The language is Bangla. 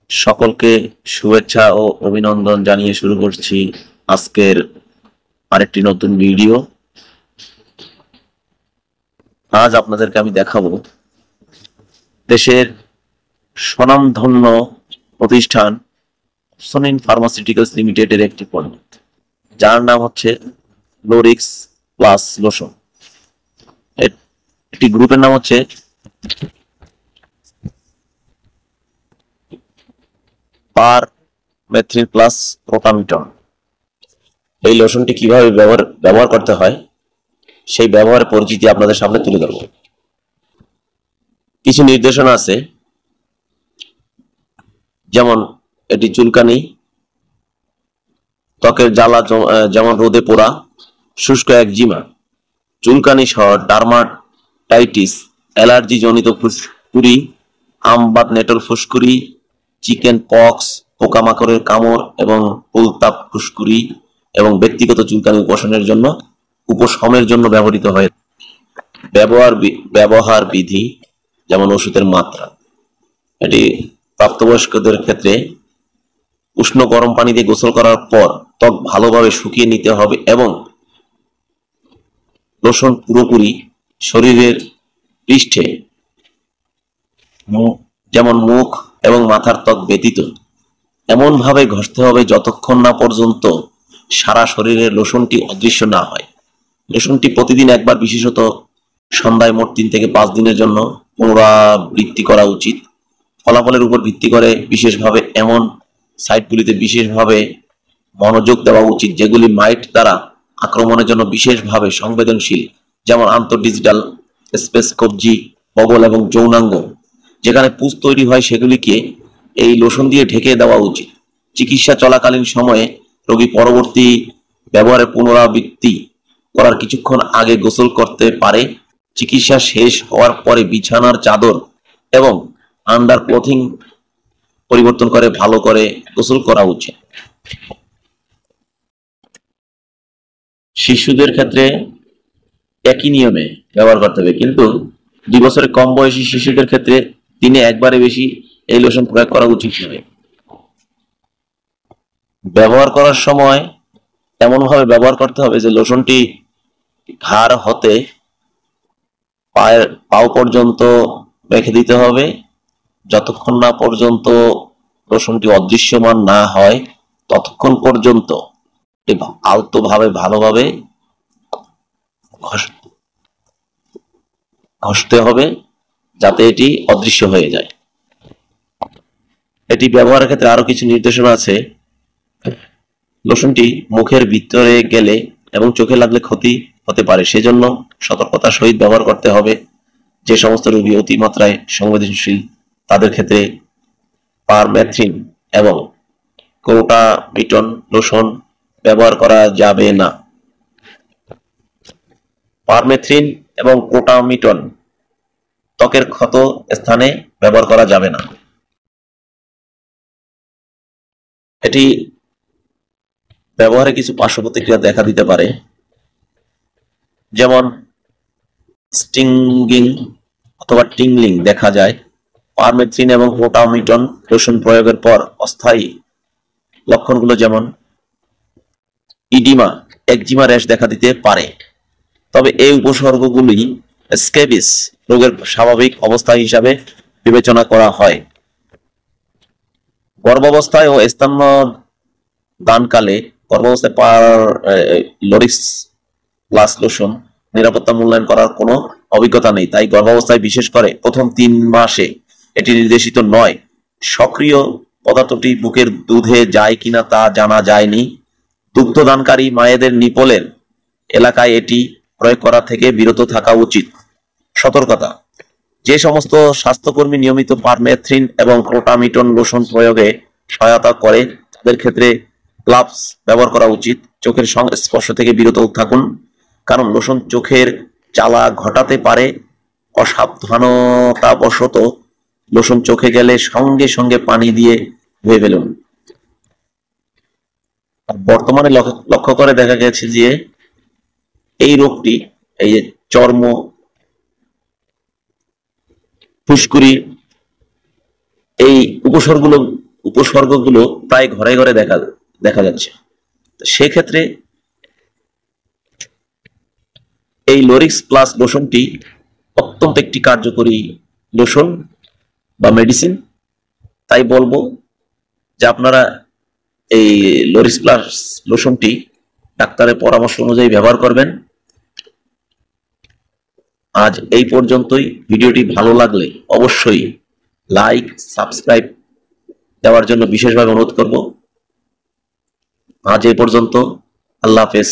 সকলকে শুভেচ্ছা ও অভিনন্দন জানিয়ে শুরু করছি আজকের আরেকটি নতুন ভিডিও। আজ আপনাদেরকে আমি দেখাবো দেশের স্বনামধন্য প্রতিষ্ঠান অপসনিন ফার্মাসিউটিক্যালস লিমিটেডের একটি পণ্য, যার নাম হচ্ছে লোরিক্স প্লাস লোশন। একটি গ্রুপের নাম হচ্ছে পারমেথ্রিন প্লাস প্রোটামিটন। এই লোশনটি কিভাবে ব্যবহার করতে হয় সেই ব্যবহারের পরিচিতি আপনাদের সামনে তুলে ধরব। কিছু নির্দেশনা আছে, যেমন এটি চুলকানি, ত্বকের জ্বালা, যেমন রোদে পোড়া, শুষ্ক একজিমা, চুলকানি সহ ডার্মাটাইটিস, অ্যালার্জি জনিত ফুসকুড়ি, আমবাত নেটল ফুসকুড়ি, চিকেন পক্স, পোকামাকড়ের কামড় এবং উলতাপ ফুসকুড়ি এবং ব্যক্তিগত চুলকানি উপশমের জন্য ব্যবহৃত হয়। ব্যবহার বিধি, যেমন ওষুধের মাত্রা। এটি প্রাপ্তবয়স্কদের ক্ষেত্রে উষ্ণ গরম পানি দিয়ে গোসল করার পর ত্বক ভালোভাবে শুকিয়ে নিতে হবে এবং লোশন পুরোপুরি শরীরের পৃষ্ঠে, যেমন মুখ এবং মাথার ত্বক ব্যতীত এমন ভাবে ঘষতে হবে যতক্ষণ না পর্যন্ত সারা শরীরের লোশনটি অদৃশ্য না হয়। লোশনটি প্রতিদিন একবার, বিশেষত সন্ধ্যায়, মোট 3 থেকে 5 দিনের জন্য পুনরাবৃত্তি করা উচিত। ফলাফলের উপর ভিত্তি করে বিশেষভাবে এমন সাইটগুলিতে বিশেষভাবে মনোযোগ দেওয়া উচিত যেগুলি মাইট দ্বারা আক্রমণের জন্য বিশেষভাবে সংবেদনশীল, যেমন আন্তঃডিজিটাল স্পেস, কবজি, বগল এবং যৌনাঙ্গ। যেখানে পুঁজ তৈরি হয় সেগুলিকে এই লোশন দিয়ে ঢেকে দেওয়া উচিত। চিকিৎসা চলাকালীন সময়ে রোগী পরবর্তী ব্যবহারে পুনরাবৃত্তি করার কিছুক্ষণ আগে গোসল করতে পারে। চিকিৎসা শেষ হওয়ার পরে বিছানার চাদর এবং আন্ডার ক্লোথিং পরিবর্তন করে ভালো করে গোসল করা উচিত। শিশুদের ক্ষেত্রে একই নিয়মে ব্যবহার করতে হবে, কিন্তু 2 বছরের কম বয়সী শিশুদের ক্ষেত্রে দিনে একবারে বেশি এই লোশন প্রয়োগ করা উচিত নয়। ব্যবহার করার সময় এমন ভাবে ব্যবহার করতে হবে যে লোশনটি ঘাড় হতে পাও পর্যন্ত রেখে দিতে হবে যতক্ষণ না পর্যন্ত লোশনটি অদৃশ্যমান না হয়, ততক্ষণ পর্যন্ত আলতোভাবে ভালোভাবে ঘষতে হবে যাতে এটি অদৃশ্য হয়ে যায়। এটি ব্যবহারের ক্ষেত্রে আরো কিছু নির্দেশনা আছে। লোশনটি মুখের ভিতরে গেলে এবং চোখে লাগলে ক্ষতি হতে পারে, সেজন্য সতর্কতার সহিত ব্যবহার করতে হবে। যে সমস্ত রোগী অতিমাত্রায় সংবেদনশীল তাদের ক্ষেত্রে পারমেথ্রিন এবং ক্লোটামিটন লোশন ব্যবহার করা যাবে না। পারমেথ্রিন এবং ক্লোটামিটন ত্বকের ক্ষত স্থানে ব্যবহার করা যাবে না। এটি ব্যবহারে কিছু পার্শ্ব প্রতিক্রিয়া দেখা দিতে পারে, যেমন স্টিংিং অথবা টিংলিং দেখা যায়। পারমেথ্রিন এবং ক্লোটামিটন লোশন প্রয়োগের পর অস্থায়ী লক্ষণগুলো যেমন ইডিমা, একজিমা র্যাশ দেখা দিতে পারে, তবে এই উপসর্গগুলি স্ক্যাবিস রোগের স্বাভাবিক অবস্থা হিসাবে বিবেচনা করা হয়। গর্ভাবস্থায় ও স্তন্যদানকালে লোরিক্স প্লাস লোশন নিরাপত্তা মূল্যায়ন করার কোনো অভিজ্ঞতা নেই, তাই গর্ভাবস্থায়, বিশেষ করে প্রথম 3 মাসে এটি নির্দেশিত নয়। সক্রিয় পদার্থটি বুকের দুধে যায় কিনা তা জানা যায়নি। দুগ্ধদানকারী মায়েদের নিপলের এলাকায় এটি প্রয়োগ করা থেকে বিরত থাকা উচিত। সতর্কতা: যে সমস্ত স্বাস্থ্যকর্মী নিয়মিত পারমেথ্রিন এবং ক্লোটামিটন লোশন প্রয়োগে সহায়তা করে তাদের ক্ষেত্রে গ্লাভস ব্যবহার করা উচিত। চোখের সংস্পর্শ থেকে বিরত থাকুন, কারণ লোশন চোখের জ্বালা ঘটাতে পারে। অসাবধানতাবশত লোশন চোখে গেলে সঙ্গে সঙ্গে পানি দিয়ে ধুয়ে ফেলুন। বর্তমানে লক্ষ্য করে দেখা গেছে যে এই রোগটি, এই যে চর্ম ফুসকুড়ি, এই উপসর্গগুলো প্রায় ঘরে ঘরে দেখা যাচ্ছে। সেক্ষেত্রে এই লোরিক্স প্লাস লোশনটি অত্যন্ত একটি কার্যকরী লোশন বা মেডিসিন। তাই বলবো যে আপনারা এই লোরিক্স প্লাস লোশনটি ডাক্তারের পরামর্শ অনুযায়ী ব্যবহার করবেন। আজ এই পর্যন্তই। ভিডিওটি ভালো লাগলে অবশ্যই লাইক, সাবস্ক্রাইব দেওয়ার জন্য বিশেষভাবে অনুরোধ করব। আজ এই পর্যন্ত। আল্লাহ হাফেজ।